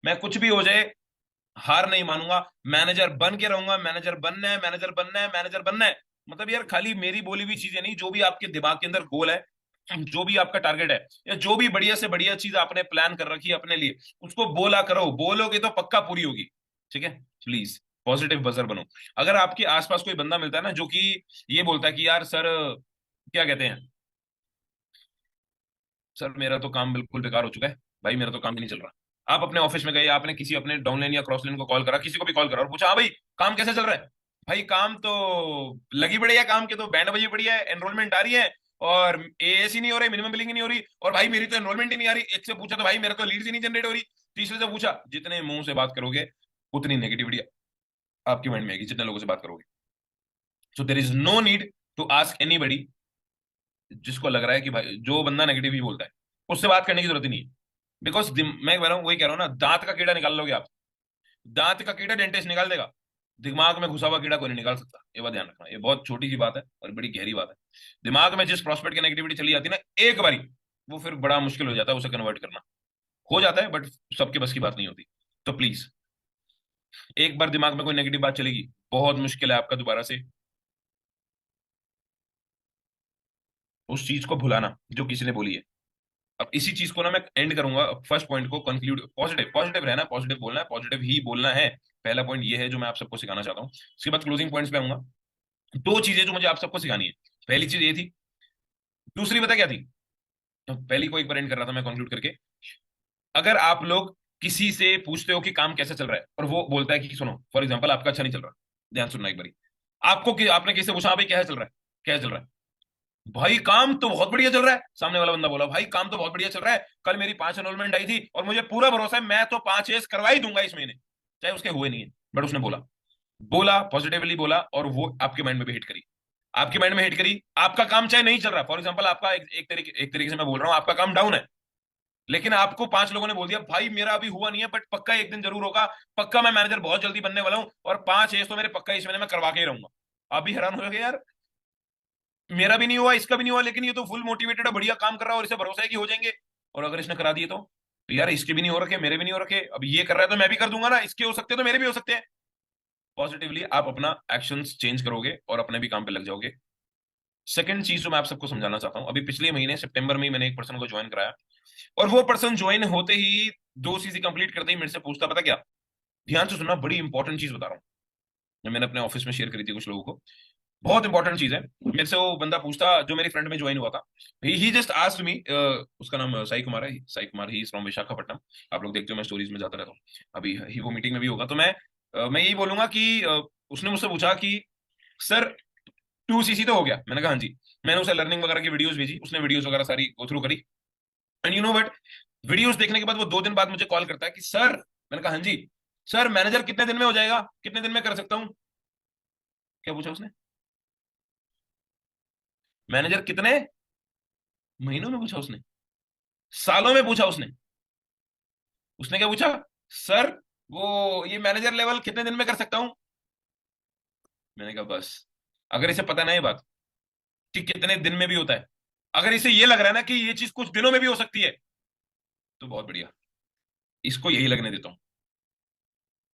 मैं कुछ भी हो जाए हार नहीं मानूंगा, मैनेजर बन के रहूंगा, मैनेजर बनना है, मैनेजर बनना है, मैनेजर बनना है। मतलब यार खाली मेरी बोली हुई चीजें नहीं, जो भी आपके दिमाग के अंदर गोल है, जो भी आपका टारगेट है, या जो भी बढ़िया से बढ़िया चीज आपने प्लान कर रखी है अपने लिए, उसको बोला करो, बोलोगे तो पक्का पूरी होगी। ठीक है। प्लीज पॉजिटिव बजर बनो। अगर आपके आसपास कोई बंदा मिलता है ना जो कि ये बोलता है कि यार सर, क्या कहते हैं, सर मेरा तो काम बिल्कुल बेकार हो चुका है, भाई मेरा तो काम ही नहीं चल रहा। आप अपने ऑफिस में गए, आपने किसी अपने डाउनलाइन या क्रॉसलाइन को कॉल करा, किसी को भी कॉल करा और पूछा हाँ भाई काम कैसे चल रहा है। भाई काम तो लगी बढ़िया है, काम के तो बैंड बजी बढ़िया है, एनरोलमेंट आ रही है, और एएस ही नहीं हो रही, मिनिमम बिलिंग ही नहीं हो रही, और भाई मेरी तो एनरोलमेंट ही नहीं आ रही। एक से पूछा तो भाई मेरा तो लीड्स ही नहीं जनरेट हो रही। तीसरे से पूछा, जितने मुंह से बात करोगे उतनी नेगेटिविटी आपके माइंड में आएगी, जितने लोगों से बात करोगे। So there is no need to ask any, जिसको लग रहा है कि भाई जो बंदा नेगेटिव ही बोलता है उससे बात करने की जरूरत ही नहीं है। बिकॉज मैं कह रहा हूँ, वही कह रहा हूँ ना, दांत का कीड़ा निकाल लोगे आप, दांत का कीड़ा डेंटिस्ट निकाल देगा, दिमाग में घुसा हुआ कीड़ा कोई नहीं निकाल सकता। ये बात ध्यान रखना, ये बहुत छोटी सी बात है और बड़ी गहरी बात है। दिमाग में जिस प्रोस्पेक्ट की नेगेटिविटी चली जाती है ना एक बारी, वो फिर बड़ा मुश्किल हो जाता है उसे कन्वर्ट करना। हो जाता है बट सबके बस की बात नहीं होती। तो प्लीज, एक बार दिमाग में कोई नेगेटिव बात चलेगी, बहुत मुश्किल है आपका दोबारा से उस चीज को भुलाना जो किसी ने बोली है। अब इसी चीज को ना मैं एंड करूंगा, फर्स्ट पॉइंट को कंक्लूड, पॉजिटिव पॉजिटिव रहना, पॉजिटिव बोलना है, पॉजिटिव ही बोलना है। पहला पॉइंट ये है जो मैं आप सबको सिखाना चाहता हूँ। उसके बाद क्लोजिंग पॉइंट्स पे आऊंगा। दो चीजें जो मुझे आप सबको सिखानी है, पहली चीज ये थी, दूसरी पता क्या थी। तो पहली को एक बार एंड कर रहा था मैं कंक्लूड करके। अगर आप लोग किसी से पूछते हो कि काम कैसे चल रहा है और वो बोलता है कि सुनो, फॉर एग्जाम्पल आपका अच्छा नहीं चल रहा, ध्यान सुनना एक बारी। आपने किसी से पूछा, "हाँ भाई कैसे चल रहा है, कैसे चल रहा है?" भाई काम तो बहुत बढ़िया चल रहा है। सामने वाला बंदा बोला भाई काम तो बहुत बढ़िया चल रहा है, कल मेरी 5 एनरोलमेंट आई थी और मुझे पूरा भरोसा है मैं तो 5 एस करवा ही दूंगा इस महीने, चाहे उसके हुए नहीं है, बट उसने बोला, बोला पॉजिटिवली बोला, और वो आपके माइंड में भी हिट करी। आपके माइंड में हिट करी, आपका काम चाहे नहीं चल रहा, फॉर एग्जाम्पल आपका एक तरीके से मैं बोल रहा हूँ आपका काम डाउन है, लेकिन आपको 5 लोगों ने बोल दिया भाई मेरा अभी हुआ नहीं है बट पक्का एक दिन जरूर होगा, पक्का मैं मैनेजर बहुत जल्दी बनने वाला हूँ, और 5 एस तो मेरे पक्का इस महीने में करवा के ही रहूंगा। आप भी हैरान हो गए यार, मेरा भी नहीं हुआ, इसका भी नहीं हुआ, लेकिन ये तो फुल मोटिवेटेड है, बढ़िया काम कर रहा है और इसे भरोसा है कि हो जाएंगे। और अगर इसने करा दिए तो यार इसके भी नहीं हो रखे, मेरे भी नहीं हो रखे, अब ये कर रहा है तो मैं भी कर दूंगा ना, इसके हो सकते हैं तो मेरे भी हो सकते हैं। पॉजिटिवली आप अपना एक्शंस चेंज करोगे और अपने भी काम पे लग जाओगे। सेकंड चीज जो मैं आप सबको समझाना चाहता हूँ, अभी पिछले महीने सितंबर में ही मैंने एक पर्सन को ज्वाइन कराया, और वो पर्सन ज्वाइन होते ही 2 चीजें कंप्लीट करते ही मेरे से पूछता, पता क्या, ध्यान से सुनना, बड़ी इंपॉर्टेंट चीज बता रहा हूँ, जो मैंने अपने ऑफिस में शेयर करी थी कुछ लोगों को, बहुत इंपॉर्टेंट चीज है। मेरे से वो बंदा पूछता जो मेरी फ्रेंड में ज्वाइन हुआ था, ही जस्ट आस्क्ड मी, उसका नाम साई कुमार है, Sai Kumar, he is from Visakhapatnam. आप लोग देखते हो मैं स्टोरीज में जाता रहता हूँ, अभी ही वो मीटिंग में भी होगा, तो मैं यही बोलूंगा कि उसने मुझसे पूछा कि सर 2 सीसी तो हो गया, मैंने कहा हाँ जी। मैंने उसे लर्निंग वगैरह की वीडियोस भेजी, उसने वीडियोस वगैरह सारी गो थ्रू करी, and you know what, videos देखने के बाद वो 2 दिन बाद मुझे कॉल करता है कि सर, मैंने कहा हाँ जी, सर मैनेजर कितने दिन में हो जाएगा, कितने दिन में कर सकता हूँ। क्या पूछा उसने, मैनेजर कितने महीनों में पूछा उसने, सालों में पूछा उसने। उसने क्या पूछा, सर वो ये मैनेजर लेवल कितने दिन में कर सकता हूं। मैंने कहा बस, अगर इसे पता ना ये बात कि कितने दिन में भी होता है, अगर इसे ये लग रहा है ना कि ये चीज कुछ दिनों में भी हो सकती है, तो बहुत बढ़िया, इसको यही लगने देता हूं।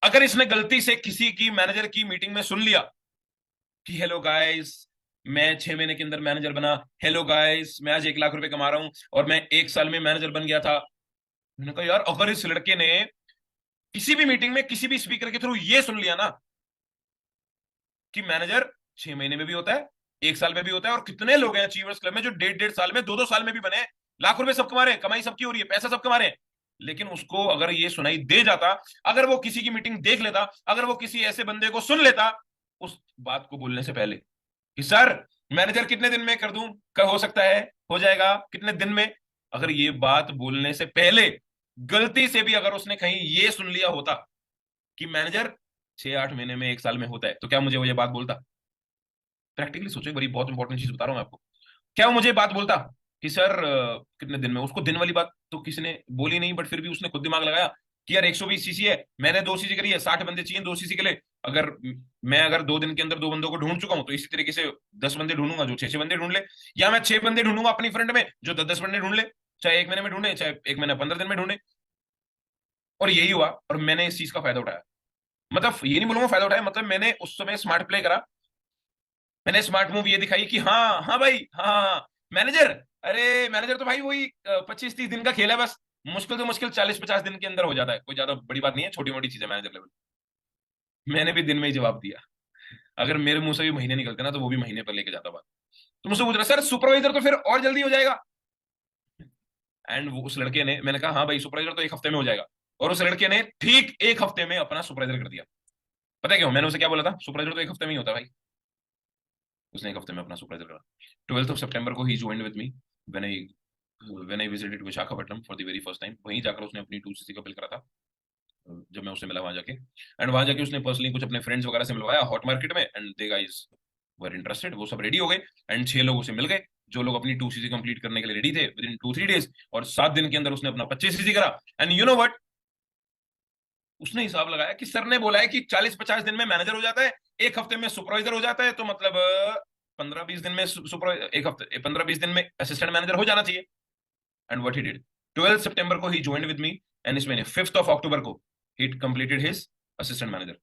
अगर इसने गलती से किसी की मैनेजर की मीटिंग में सुन लिया कि हेलो गाइस, मैं 6 महीने के अंदर मैनेजर बना, हेलो गाइस मैं आज 1 लाख रुपए कमा रहा हूं, और मैं 1 साल में मैनेजर बन गया था। मैंने कहा यार अगर इस लड़के ने किसी भी मीटिंग में किसी भी स्पीकर के थ्रू ये सुन लिया ना कि मैनेजर 6 महीने में भी होता है, 1 साल में भी होता है, और कितने लोग हैं अचीवर्स क्लब में जो 1.5 1.5 साल में, 2 2 साल में भी बने हैं, लाख रुपए सब कमा रहे हैं, कमाई सबकी हो रही है, पैसा सब कमा रहे हैं। लेकिन उसको अगर ये सुनाई दे जाता, अगर वो किसी की मीटिंग देख लेता, अगर वो किसी ऐसे बंदे को सुन लेता उस बात को बोलने से पहले कि सर मैनेजर कितने दिन में कर दूं, कब हो सकता है, हो जाएगा कितने दिन में, अगर ये बात बोलने से पहले गलती से भी अगर उसने कहीं ये सुन लिया होता कि मैनेजर 6 8 महीने में 1 साल में होता है, तो क्या मुझे वो ये बात बोलता। प्रैक्टिकली सोचो, एक बड़ी बहुत इंपॉर्टेंट चीज बता रहा हूँ मैं आपको, क्या वो मुझे बात बोलता कि सर कितने दिन में। उसको दिन वाली बात तो किसी ने बोली नहीं, बट फिर भी उसने खुद दिमाग लगाया कि यार 120 सीसी है, मैंने 2 सीसी करी है, 60 बंदे चाहिए 2 सीसी के लिए, अगर मैं अगर 2 दिन के अंदर 2 बंदों को ढूंढ चुका हूं, तो इसी तरीके से 10 बंदे ढूंढूंगा जो 6 6 बंदे ढूंढ ले, या मैं 6 बंदे ढूंढूंगा अपनी फ्रेंड में जो 10 10 बंदे ढूंढ ले, चाहे 1 महीने में ढूंढे चाहे 1 महीना 15 दिन में ढूंढे। और यही हुआ, और मैंने इस चीज का फायदा उठाया। मतलब ये नहीं बोलूंगा फायदा उठाया, मतलब मैंने उस समय स्मार्ट प्ले करा। मैंने स्मार्ट मूव ये दिखाई कि हाँ हाँ भाई, हाँ हाँ हाँ, मैनेजर, अरे मैनेजर तो भाई वही 25-30 दिन का खेल है बस। मुश्किल तो मुश्किल 40-50 दिन के अंदर हो जाता है, कोई ज्यादा बड़ी बात नहीं है, छोटी मोटी चीज है मैनेजर लेवल। मैंने भी दिन में ही जवाब दिया। अगर मेरे मुंह से भी महीने निकलते ना, तो वो भी महीने पर लेके जाता बात। तो मुझसे पूछ रहा सर सुपरवाइजर तो फिर और जल्दी हो जाएगा। एंड वो उस लड़के ने, मैंने कहा हाँ भाई सुपरवाइजर तो 1 हफ्ते में हो जाएगा। और उस लड़के ने ठीक 1 हफ्ते में अपना सुपरवाइजर कर दिया। पता है क्यों? मैंने उसे क्या बोला था, सुपरवाइजर तो 1 हफ्ते में ही होता है भाई। उसने 1 हफ्ते में अपना सुपरवाइजर करा। 12 सितंबर को ही join with me when I when I visited Visakhapatnam for the very first time. वहीं जाकर उसने अपनी 2cc का बिल करा था, जब मैं उससे मिला वहां जाके। एंड वहां जाके उसने पर्सनली कुछ अपने फ्रेंड्स वगैरह से मिलवाया हॉट मार्केट में, and they guys were interested, वो सब रेडी हो गए। एंड 6 लोगों से मिल गए जो लोग अपनी 2cc कंप्लीट करने के लिए रेडी थे विद इन 2-3 डेज। और 7 दिन के अंदर उसने अपना 25cc करा। एंड यू नो वट, उसने हिसाब लगाया कि सर ने बोला है कि 40-50 दिन में मैनेजर हो जाता है, 1 हफ्ते में सुपरवाइजर हो जाता है, तो मतलब 15-20 दिन में सुपर, 1 हफ्ते 15-20 दिन में असिस्टेंट मैनेजर हो जाना चाहिए। एंड व्हाट ही डिड, 12 सितंबर को ही ज्वाइन विद मी, एंड इसमें 5 अक्टूबर को ही कंप्लीटेड हिज असिस्टेंट मैनेजर।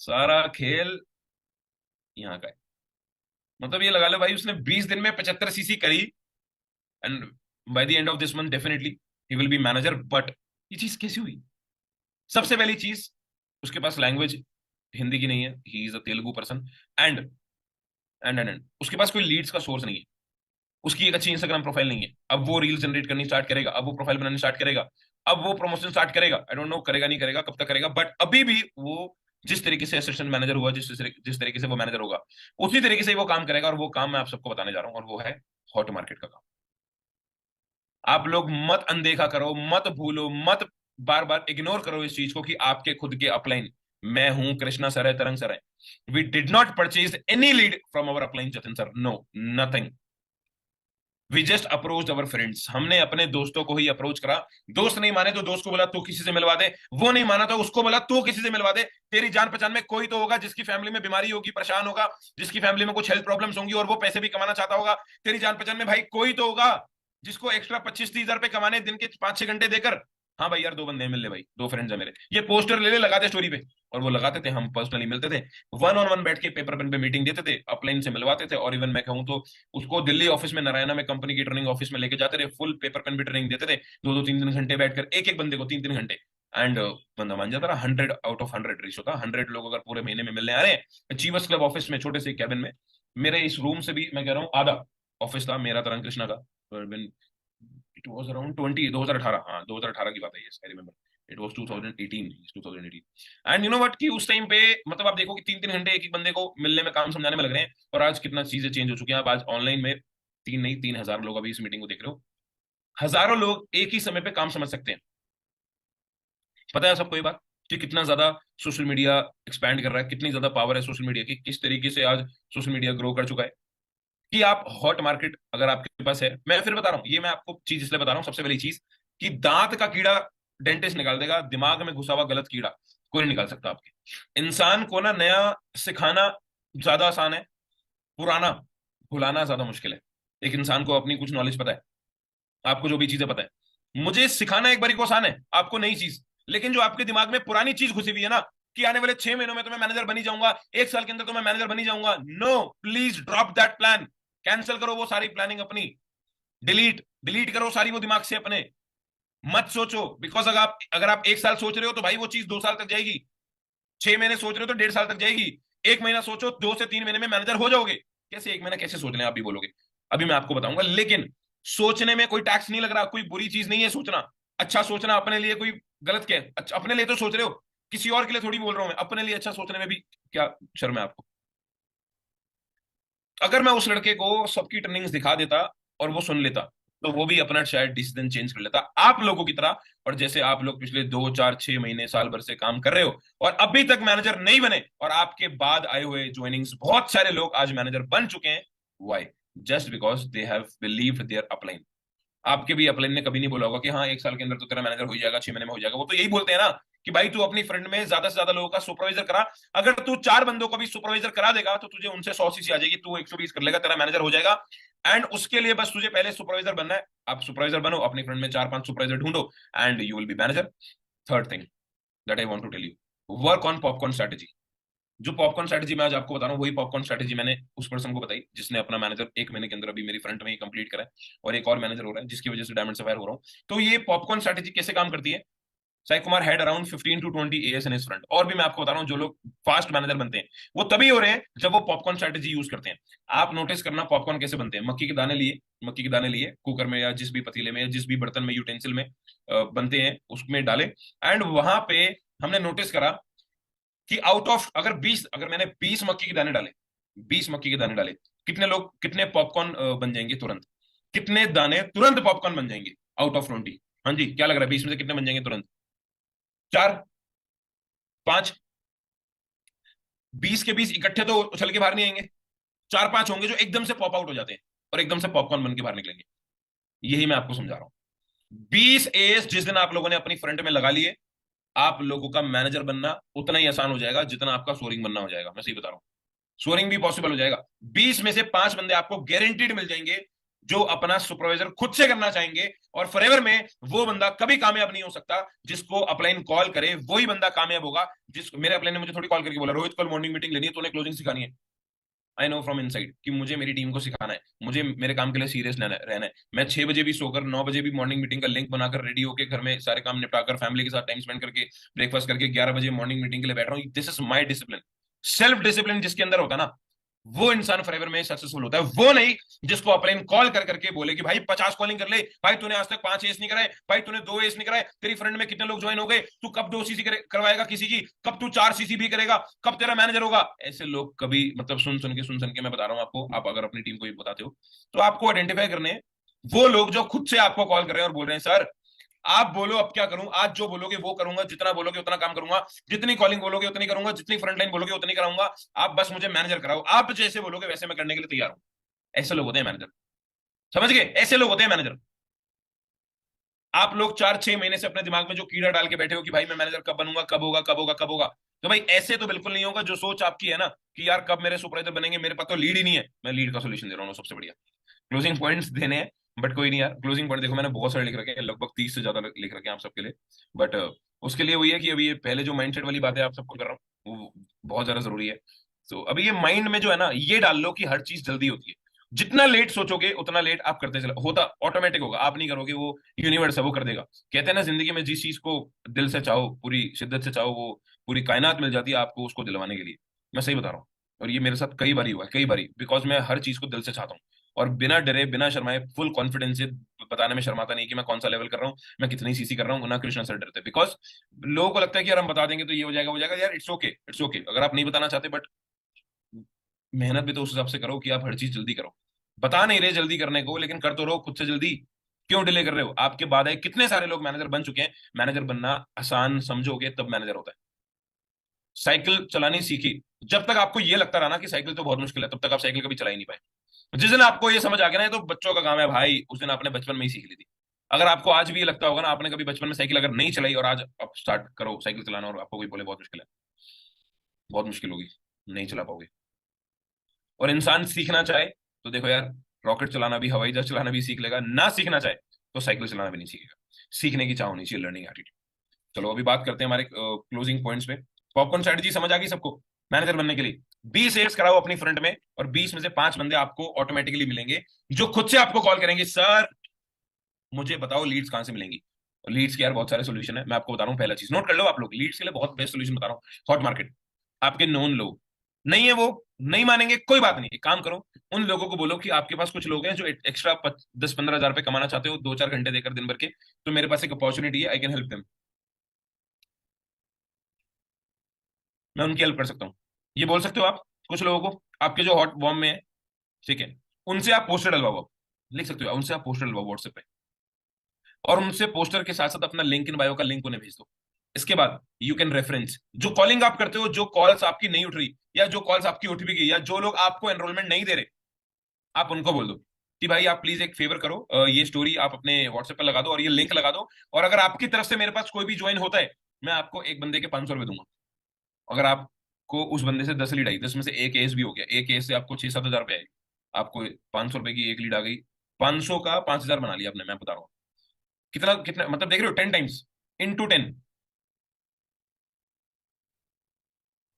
सारा खेल यहाँ का है। मतलब ये लगा लो भाई, उसने 20 दिन में 75cc करी। And by the end of this month definitely he will be manager. But ये चीज कैसी हुई? सबसे पहली चीज, उसके पास लैंग्वेज हिंदी की नहीं है, he is a Telugu person. And and उसके पास कोई लीड्स का सोर्स नहीं है। उसकी एक अच्छी इंस्टाग्राम प्रोफाइल नहीं है। अब वो रील जनरेट करनी स्टार्ट करेगा, अब वो प्रोफाइल बनानी स्टार्ट करेगा, अब वो प्रमोशन स्टार्ट करेगा। आई डोंट नो करेगा नहीं करेगा, कब तक करेगा, बट अभी भी वो जिस तरीके से असिस्टेंट मैनेजर हुआ, जिस तरीके से वो मैनेजर होगा, उसी तरीके से ही वो काम करेगा। और वो काम मैं आप सबको बताने जा रहा हूँ, और वो है हॉट मार्केट का काम। आप लोग मत अनदेखा करो, मत भूलो, मत बार बार इग्नोर करो इस चीज को कि आपके खुद के अपलाइन, मैं हूं, कृष्णा सर है, तरंग सर है, we did not purchase any lead from our upline Jatin sir, no, nothing. We just approach our friends, हमने अपने दोस्तों को ही अप्रोच करा। दोस्त नहीं माने तो दोस्त को बोला तू किसी से मिलवा दे, वो नहीं माना तो उसको बोला तू किसी से मिलवा दे। तेरी जान पहचान में कोई तो होगा जिसकी फैमिली में बीमारी होगी, परेशान होगा, जिसकी फैमिली में कुछ हेल्थ प्रॉब्लम्स होंगी, और वो पैसे भी कमाना चाहता होगा। तेरी जान पहचान में भाई कोई तो होगा जिसको एक्स्ट्रा 25-30 हजार रुपए कमाने दिन के 5-6 घंटे देकर। हाँ भाई यार, 2 बंदे मिल ले भाई, 2 फ्रेंड्स है मेरे, ये पोस्टर ले ले, लगाते स्टोरी पे। और वो लगाते थे, हम पर्सनली मिलते थे, वन ऑन वन बैठ के पेपर पेन पे मीटिंग देते थे, अपलाइन से मिलवाते थे। और इवन मैं कहूँ तो उसको दिल्ली ऑफिस में, नारायणा में कंपनी की ट्रेनिंग ऑफिस में लेके जाते थे, फुल पेपर पेन भी ट्रेनिंग देते थे, 2-2 3-3 घंटे बैठकर एक एक बंदे को 3-3 घंटे। एंड बंदा मान जाता रहा, 100/100 रेशियो था। 100 लोग अगर पूरे महीने में मिलने आ रहे हैं अचीवर्स क्लब ऑफिस में, छोटे से कैबिन में, मेरे इस रूम से भी मैं कह रहा हूँ आधा ऑफिस था मेरा, तरंग कृष्णा का। इट वाज अराउंड 2018, हाँ 2018 की बात है, yes I remember. It was 2018, 2018। And you know what, कि उस टाइम पे मतलब आप देखो कि 3-3 घंटे एक एक बंदे को मिलने में, काम समझाने में लग रहे हैं। और आज कितना चीजें चेंज हो चुकी हैं। आप आज ऑनलाइन में 3 नहीं 3 हजार लोग अभी इस मीटिंग को देख रहे हो, हजारों लोग एक ही समय पे काम समझ सकते हैं। पता है सबको ये बात कि कितना ज्यादा सोशल मीडिया एक्सपैंड कर रहा है, कितनी ज्यादा पावर है सोशल मीडिया की, किस तरीके से आज सोशल मीडिया ग्रो कर चुका है। कि आप हॉट मार्केट अगर आपके पास है, मैं फिर बता रहा हूँ, ये मैं आपको चीज इसलिए बता रहा हूँ, सबसे पहली चीज कि दांत का कीड़ा डेंटिस्ट निकाल देगा, दिमाग में घुसा हुआ गलत कीड़ा कोई नहीं निकाल सकता आपके। इंसान को ना नया सिखाना ज्यादा आसान है, पुराना भुलाना ज्यादा मुश्किल है। एक इंसान को अपनी कुछ नॉलेज पता है, आपको जो भी चीजें पता है, मुझे सिखाना एक बारी को आसान है आपको नई चीज। लेकिन जो आपके दिमाग में पुरानी चीज घुसी हुई है ना, कि आने वाले 6 महीनों में तो मैं मैनेजर बनी जाऊंगा, 1 साल के अंदर तो मैं मैनेजर बनी जाऊंगा, no, please drop that plan. Cancel करो वो सारी प्लानिंग अपनी, डिलीट डिलीट करो सारी वो दिमाग से अपने। मत सोचो, बिकॉज अगर आप 1 साल सोच रहे हो तो भाई वो चीज 2 साल तक जाएगी। 6 महीने सोच रहे हो तो 1.5 साल तक जाएगी। एक महीना सोचो, 2 से 3 महीने में मैनेजर हो जाओगे। कैसे 1 महीना कैसे सोच लें आप भी बोलोगे, अभी मैं आपको बताऊंगा। लेकिन सोचने में कोई टैक्स नहीं लग रहा, कोई बुरी चीज नहीं है सोचना। अच्छा सोचना अपने लिए कोई गलत क्या है? अच्छा अपने लिए तो सोच रहे हो, किसी और के लिए थोड़ी बोल रहा हूं मैं, अपने लिए अच्छा सोचने में भी क्या शर्म है आपको? अगर मैं उस लड़के को सबकी ट्रेनिंग्स दिखा देता और वो सुन लेता, तो वो भी अपना शायद डिसीजन चेंज कर लेता आप लोगों की तरह। और जैसे आप लोग पिछले 2 4 6 महीने साल भर से काम कर रहे हो और अभी तक मैनेजर नहीं बने, और आपके बाद आए हुए ज्वाइनिंग्स बहुत सारे लोग आज मैनेजर बन चुके हैं। Why? Just because they have believed their upline. आपके भी अपलाइन ने कभी नहीं बोला होगा कि हाँ 1 साल के अंदर तो तेरा मैनेजर हो ही जाएगा, 6 महीने में हो जाएगा। वो तो यही बोलते हैं ना कि भाई तू अपनी फ्रंट में ज्यादा से ज्यादा लोगों का सुपरवाइजर करा। अगर तू 4 बंदों को भी सुपरवाइजर करा देगा तो तुझे उनसे 100 सीसी आ जाएगी, तू 120 कर लेगा, तेरा मैनेजर हो जाएगा। एंड उसके लिए बस तुझे पहले सुपरवाइजर बनना है। आप सुपरवाइजर बनो, अपनी फ्रंट में 4-5 सुपरवाइजर ढूंढो, and you will be manager. Third thing that I want to tell you, work on popcorn strategy. जो पॉपकॉर्न स्ट्रेटेजी मैं आज आपको बता रहा हूँ, वही पॉपकॉर्न स्ट्रेटेजी मैंने उस पर्सन को बताई जिसने अपना मैनेजर 1 महीने के अंदर अभी मेरी फ्रंट में ही कंप्लीट करा है, और एक और मैनेजर हो रहा है जिसकी वजह से डायमंड सफायर हो रहा हूँ। तो ये पॉपकॉर्न स्ट्रेटेजी कैसे काम करती है? Sai Kumar had around 15 to 20 as in his front. और भी मैं आपको बता रहा हूँ, जो लोग फास्ट मैनेजर बनते हैं वो तभी हो रहे हैं जब वो पॉपकॉर्न स्ट्रेटेजी यूज करते हैं। आप नोटिस करना पॉपकॉर्न कैसे बनते हैं। मक्की के दाने लिए कुकर में या जिस भी पतीले में या जिस भी बर्तन में, यूटेंसिल में बनते हैं, उसमें डाले। एंड वहां पे हमने नोटिस करा कि आउट ऑफ अगर मैंने 20 मक्की के दाने डाले, 20 मक्की के दाने डाले, कितने पॉपकॉर्न बन जाएंगे तुरंत? कितने दाने तुरंत पॉपकॉर्न बन जाएंगे आउट ऑफ 20? हाँ जी, क्या लग रहा है 20 में से कितने बन जाएंगे तुरंत? 4, 5? 20 के 20 इकट्ठे तो उछल के बाहर नहीं आएंगे। 4-5 होंगे जो एकदम से पॉप आउट हो जाते हैं और एकदम से पॉपकॉर्न बन के बाहर निकलेंगे। यही मैं आपको समझा रहा हूँ। 20 एस जिस दिन आप लोगों ने अपनी फ्रंट में लगा लिए, आप लोगों का मैनेजर बनना उतना ही आसान हो जाएगा जितना आपका सोरिंग बनना हो जाएगा। मैं सही बता रहा हूँ, सोरिंग भी पॉसिबल हो जाएगा। 20 में से 5 बंदे आपको गारंटीड मिल जाएंगे जो अपना सुपरवाइजर खुद से करना चाहेंगे, और फॉरएवर में वो बंदा कभी कामयाब नहीं हो सकता। जिसको अपलाइन कॉल करे वही बंदा कामयाब होगा। मेरे अपलाइन ने मुझे थोड़ी कॉल करके बोला, रोहित कल मॉर्निंग मीटिंग लेनी है, तूने क्लोजिंग सिखानी है। आई नो फ्रॉम इनसाइड कि मुझे मेरी टीम को सिखाना है, मुझे मेरे काम के लिए सीरियस रहना है। मैं 6 बजे भी सोकर 9 बजे भी मॉर्निंग मीटिंग का लिंक बनाकर रेडी होकर घर में सारे काम निपटाकर फैमिली के साथ टाइम स्पेंड करके ब्रेकफास्ट करके 11 बजे मॉर्निंग मीटिंग के लिए बैठ रहा हूँ। This is my discipline. Self discipline जिसके अंदर होता है ना, वो इंसान फॉरएवर में सक्सेसफुल होता है। वो नहीं जिसको अपलाइन कॉल कर करके बोले कि भाई 50 कॉलिंग कर ले, भाई तूने आज तक 5 एस नहीं कराए, भाई तूने 2 एस नहीं कराए, तेरी फ्रेंड में कितने लोग ज्वाइन हो गए, तू कब 2 सीसी करवाएगा किसी की, कब तू 4 सीसी भी करेगा, कब तेरा मैनेजर होगा। ऐसे लोग कभी मतलब सुन सुन के मैं बता रहा हूं आपको, आप अगर अपनी टीम को ये बताते हो तो आपको आइडेंटिफाई करने हैं वो लोग जो खुद से आपको कॉल कर रहे हैं और बोल रहे हैं सर आप बोलो अब क्या करूं, आज जो बोलोगे वो करूंगा, जितना बोलोगे उतना काम करूंगा, जितनी कॉलिंग बोलोगे उतनी करूंगा, जितनी फ्रंट लाइन बोलोगे उतनी कराऊंगा, आप बस मुझे मैनेजर कराओ, आप जैसे बोलोगे वैसे मैं करने के लिए तैयार हूं। ऐसे लोग होते हैं मैनेजर। समझ गए? ऐसे लोग होते हैं मैनेजर। आप लोग 4-6 महीने से अपने दिमाग में जो कीड़ा डाल के बैठे हो कि भाई मैं मैनेजर कब बनूंगा, कब होगा, कब होगा, कब होगा, तो भाई ऐसे तो बिल्कुल नहीं होगा। जो सोच आपकी है ना कि यार कब मेरे सुपरवाइजर बनेंगे, मेरे पास तो लीड ही नहीं है, मैं लीड का सोल्यूशन दे रहा हूँ सबसे बढ़िया। क्लोजिंग पॉइंट्स देने हैं, बट कोई नहीं यार, क्लोजिंग पॉइंट देखो मैंने बहुत सारे लिख रखे हैं, लगभग 30 से ज्यादा लिख रखे हैं आप सबके लिए। बट उसके लिए वही है कि अभी ये पहले जो माइंडसेट वाली बात है आप सबको कर रहा हूँ वो बहुत ज्यादा जरूरी है। तो अभी ये माइंड में जो है ना ये डाल लो कि हर चीज जल्दी होती है। जितना लेट सोचोगे उतना लेट आप करते चला होता, ऑटोमेटिक होगा, आप नहीं करोगे, वो यूनिवर्स है वो कर देगा। कहते हैं ना जिंदगी में जिस चीज को दिल से चाहो, पूरी शिद्दत से चाहो, वो पूरी कायनात मिल जाती है आपको उसको दिलवाने के लिए। मैं सही बता रहा हूँ, और ये मेरे साथ कई बार हुआ है, कई बारी, बिकॉज मैं हर चीज को दिल से चाहता हूँ और बिना डरे बिना शर्माए फुल कॉन्फिडेंस से बताने में शर्माता नहीं कि मैं कौन सा लेवल कर रहा हूँ, मैं कितनी सीसी कर रहा हूँ। ना कृष्णा सर डरते, बिकॉज लोगों को लगता है कि यार हम बता देंगे तो ये हो जाएगा, हो जाएगा। यार इट्स ओके, इट्स ओके अगर आप नहीं बताना चाहते, बट मेहनत भी तो उस हिसाब से करो कि आप हर चीज जल्दी करो। बता नहीं रहे जल्दी करने को, लेकिन कर तो रहो खुद से जल्दी। क्यों डिले कर रहे हो? आपके बाद है कितने सारे लोग मैनेजर बन चुके हैं। मैनेजर बनना आसान समझोगे तब मैनेजर होता है। साइकिल चलानी सीखी, जब तक आपको ये लगता रहा ना कि साइकिल तो बहुत मुश्किल है, तब तक आप साइकिल कभी चला ही नहीं पाए। जिस दिन आपको ये समझ आ गया ना ये तो बच्चों का काम है भाई, उस दिन आपने बचपन में ही सीख ली थी। अगर आपको आज भी ये लगता होगा ना आपने कभी बचपन में साइकिल अगर नहीं चलाई और आज आप स्टार्ट करो साइकिल चलाना और आपको कोई बोले बहुत मुश्किल है, बहुत मुश्किल होगी, नहीं चला पाओगे। और इंसान सीखना चाहे तो देखो यार, रॉकेट चलाना भी हवाई जहाज चलाना भी सीख लेगा, ना सीखना चाहे तो साइकिल चलाना भी नहीं सीखेगा। सीखने की चाह होनी चाहिए, लर्निंग एटीट्यूड। चलो अभी बात करते हैं हमारे क्लोजिंग पॉइंट्स पे। पॉपकॉर्न स्ट्रेटजी समझ आ गई सबको? मैनेजर बनने के लिए 20 सेल्स कराओ अपनी फ्रंट में, और 20 में से 5 बंदे आपको ऑटोमेटिकली मिलेंगे जो खुद से आपको कॉल करेंगे, सर मुझे बताओ लीड्स कहां से मिलेंगी। और लीड्स के यार बहुत सारे सोल्यूशन है, मैं आपको बता रहा हूँ। पहला चीज नोट कर लो आप लोग, लीड्स के लिए बहुत बेस्ट सोल्यूशन बता रहा हूँ। हॉट मार्केट, आपके नोन लोग नहीं है, वो नहीं मानेंगे, कोई बात नहीं, एक काम करो, उन लोगों को बोलो कि आपके पास कुछ लोग हैं जो एक्स्ट्रा 10-15 हजार रुपए कमाना चाहते हो 2-4 घंटे देकर दिन भर के, तो मेरे पास एक अपॉर्चुनिटी है, आई कैन हेल्प देम। मैं उनकी हेल्प कर सकता हूँ। ये बोल सकते हो आप कुछ लोगों को आपके जो हॉट वॉर्म में है, ठीक है, उनसे आप पोस्टर डलवाओ, लिख सकते हो उनसे आप पोस्टर डलवाओ व्हाट्सएप पे, और उनसे पोस्टर के साथ साथ अपना लिंक इन बायो का लिंक उन्हें भेज दो। इसके बाद यू कैन रेफरेंस जो कॉलिंग आप करते हो, जो कॉल्स आपकी नहीं उठ रही, या जो कॉल्स आपकी उठ भी गई, या जो लोग आपको एनरोलमेंट नहीं दे रहे, आप उनको बोल दो कि भाई आप प्लीज एक फेवर करो, ये स्टोरी आप अपने व्हाट्सएप पर लगा दो और ये लिंक लगा दो, और अगर आपकी तरफ से मेरे पास कोई भी ज्वाइन होता है मैं आपको एक बंदे के 500 रुपए दूंगा। अगर आपको उस बंदे से 10 लीड आई, 10 में से एक केस भी हो गया, एक केस से आपको 6-7 हजार रुपए आएगी, आपको 500 रुपए की एक लीड आ गई, 500 का 5 हजार बना लिया आपने। मैं बता रहा हूँ कितना कितना, मतलब देख रहे हो, 10 टाइम्स इंटू 10,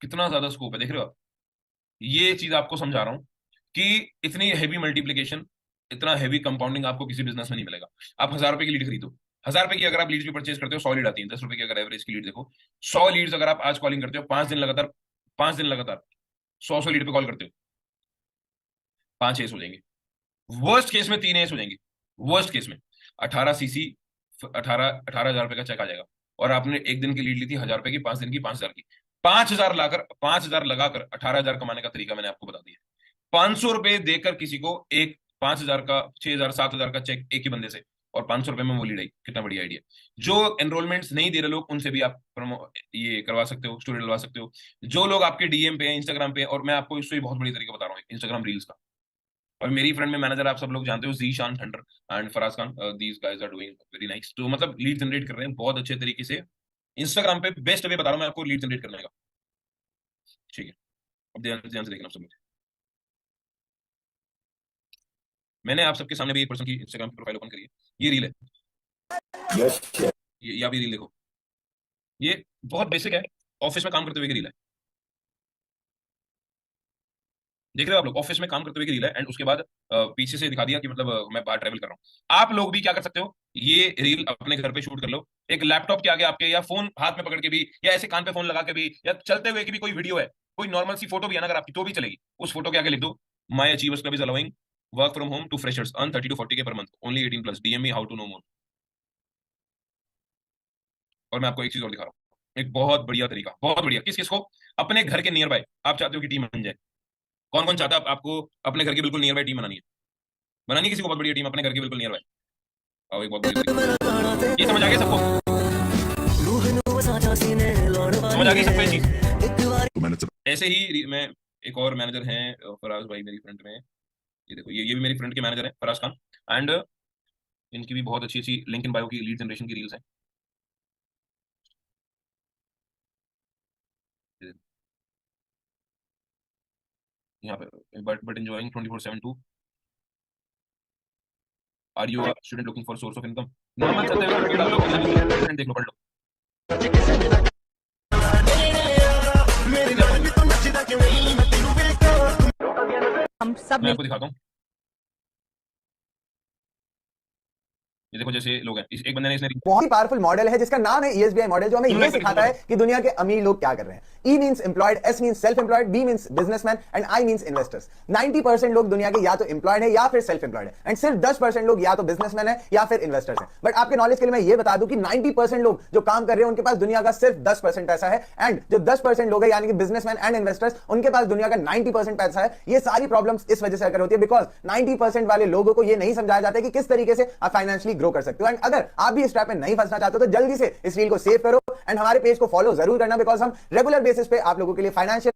कितना ज्यादा स्कोप है, देख रहे हो आप। ये चीज आपको समझा रहा हूं कि इतनी हैवी मल्टीप्लीकेशन, इतना हैवी कंपाउंडिंग आपको किसी बिजनेस में नहीं मिलेगा। आप 1000 रुपए की लीड खरीदो, 1000 रुपए की अगर आप लीड्स भी परचेज करते हो, 100 लीड आती है, 10 रुपए की अगर एवरेज की लीड देखो, 100 लीड्स अगर आप आज कॉलिंग करते हो, 5 दिन लगातार, 5 दिन लगातार 100 लीड पे कॉल करते हो, 5 एस हो जाएंगे। वर्स्ट केस में 3 एस हो जाएंगे। वर्स्ट केस में 18 सीसी, 18,000 रुपए का चेक आ जाएगा। और आपने एक दिन की लीड ली थी 1000 रुपए की, 5 दिन की 5 हजार की, 5 हजार लाकर, 5 हजार लगाकर 18 हजार कमाने का तरीका मैंने आपको बता दिया। 500 रुपए देकर किसी को एक 5 हजार का, 6 हजार, 7 हजार का चेक एक ही बंदे से, और 500 रुपए में वो लीड आई, कितना बढ़िया आइडिया। जो एनरोलमेंट्स नहीं दे रहे लोग, उनसे भी आप ये करवा सकते हो, स्टोरी डलवा सकते हो। जो लोग आपके डीएम पे हैं, इंस्टाग्राम पे, और मैं आपको इससे बहुत बड़ी तरीका बता रहा हूँ इंस्टाग्राम रील्स का। और मेरी फ्रेंड में मैनेजर आप सब लोग जानते हो, Zeeshan thunder and Faraz Khan, these guys are doing very nice. तो मतलब लीड जनरेट कर रहे हैं बहुत अच्छे तरीके से इंस्टाग्राम पे। बेस्ट वे बता रहा हूं मैं आपको लीड जनरेट करने का। ठीक है, अब ध्यान ध्यान से देखना आप सब लोग। मैंने आप सबके सामने भी एक पर्सन की इंस्टाग्राम की प्रोफाइल ओपन करी है, ये रील है, ये आप ये रील देखो, ये बहुत बेसिक है, ऑफिस में काम करते हुए की रील है। देख रहे हो आप लोग, ऑफिस में काम करते हुए की रील है, एंड उसके बाद पीछे से दिखा दिया कि मतलब मैं बाहर ट्रैवल कर रहा हूँ। आप लोग भी क्या कर सकते हो, ये रील अपने घर पे शूट कर लो, एक लैपटॉप के आगे आपके, या फोन हाथ में पकड़ के भी, या ऐसे कान पे फोन लगा के भी, या चलते हुए की भी कोई वीडियो है, कोई नॉर्मल सी फोटो भी है ना अगर आपकी, तो भी चलेगी। उस फोटो के आगे लिख दो, my achievers club is allowing work from home to freshers, earn 30 to 40K per month, only 18+, DM me how to know more. और मैं आपको एक चीज और दिखा रहा हूँ, एक बहुत बढ़िया तरीका, बहुत बढ़िया, किस किस को, अपने घर के नियर बाय आप चाहते हो कि टीम बन जाए। कौन कौन चाहता है आपको अपने घर के बिल्कुल नियर बाय टीम बनानी है, बनानी है किसी को बहुत बढ़िया टीम अपने घर के बिल्कुल नियर बाय। और एक बहुत बढ़िया तरीका, ये समझ आ गया सबको, समझ आ गई सबको ये चीज। ऐसे ही मैं, एक और मैनेजर हैं फराज भाई मेरी फ्रेंड में, ये देखो, ये भी मेरी फ्रेंड के मैनेजर हैं, फराज खान, एंड इनकी भी बहुत अच्छी अच्छी लिंक इन बायो की लीड जनरेशन की रील्स हैं। यहाँ पे but enjoying 24/7 too, are you student looking for source of income, normal चलते हुए वीडियो डाल लो, कंटेंट देख लो, पढ़ लो। हम सब मैं आपको दिखाता हूँ, ये देखो जैसे लोग हैं, एक बंदे ने इसने, बहुत ही पावरफुल मॉडल है जिसका नाम है ईएसबीआई मॉडल, जो हमें सुन लो ये एक मिनट, सिखाता है कि दुनिया के अमीर लोग क्या कर रहे हैं। E means employed, S means self employed, B means businessman and I means investors. 90% लोग दुनिया के या तो एम्प्लॉयड है या फिर सेल्फ एम्प्लॉयड है, एंड सिर्फ 10% लोग या तो बिजनेसमैन है या फिर इन्वेस्टर्स है। बट आपके नॉलेज के लिए मैं ये बता दूं कि 90% लोग जो काम कर रहे हैं उनके पास दुनिया का सिर्फ 10% पैसा है, एंड जो 10% लोग हैं यानी कि बिजनेसमैन एंड इन्वेस्टर्स, उनके पास दुनिया का 90% पैसा है। ये सारी प्रॉब्लम्स इस वजह से अगर होती है बिकॉज 90% वाले लोगों को ये नहीं समझाया जाता है कि किस तरीके से आप फाइनेंशियली ग्रो कर सकते हो। एंड अगर आप भी इस ट्रैप में नहीं फंसना चाहते हो तो जल्दी से इस रील को सेव करो एंड हमारे पेज को फॉलो जरूर करना, बिकॉज हम रेगुलर बेसिस पे आप लोगों के लिए फाइनेंशियल